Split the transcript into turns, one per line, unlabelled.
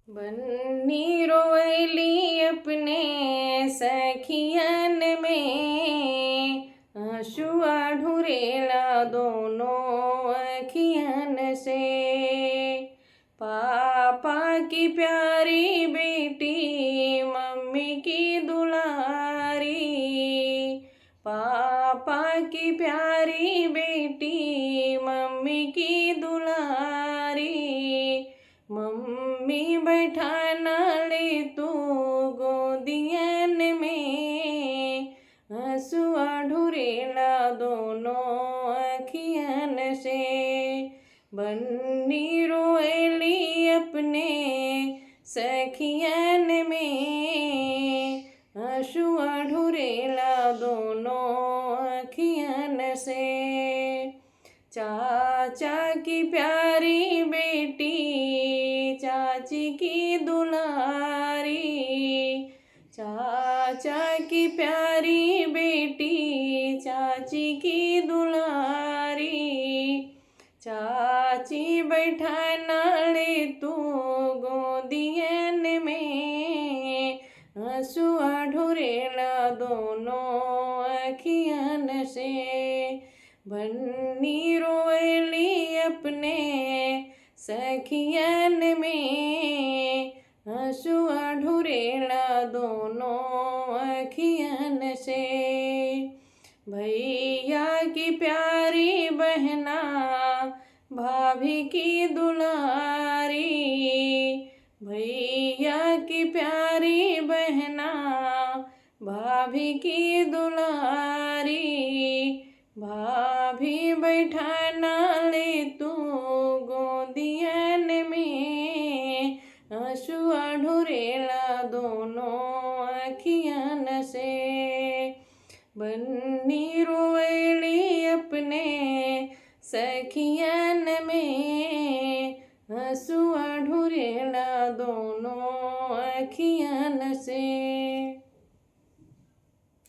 बन्नी रोएली अपने सखियन में, हंसुआ ढुरेला दोनों अखियन से। पापा की प्यारी बेटी मम्मी की दुलारी, पापा की प्यारी बेटी मम्मी की दुलारी। मम्मी बैठाना ले तू गोदियन में, हंसुआ ढुरेला दोनों अखियन से। बन्नी रोएली अपने सखियन में, हंसुआ ढुरेला दोनों अखियन से। चाचा की प्यारी बेटी चाची की दुलारी, चाचा की प्यारी बेटी चाची की दुलारी। चाची बैठाना ले तू गोदियन में, हंसुआ ढुरेला दोनों अखियन से। बन्नी रोएली अपने सखियन में, हंसुआ ढुरेला दोनों अखियन से। भैया की प्यारी बहना भाभी की दुलारी, भैया की प्यारी बहना भाभी की दुलारी। भाभी बैठाना ले तू गोदियन में, हंसुआ ढुरेला दोनों अखियन से। बन्नी रोएली अपने सखियन में, हंसुआ ढुरेला दोनों अखियन से।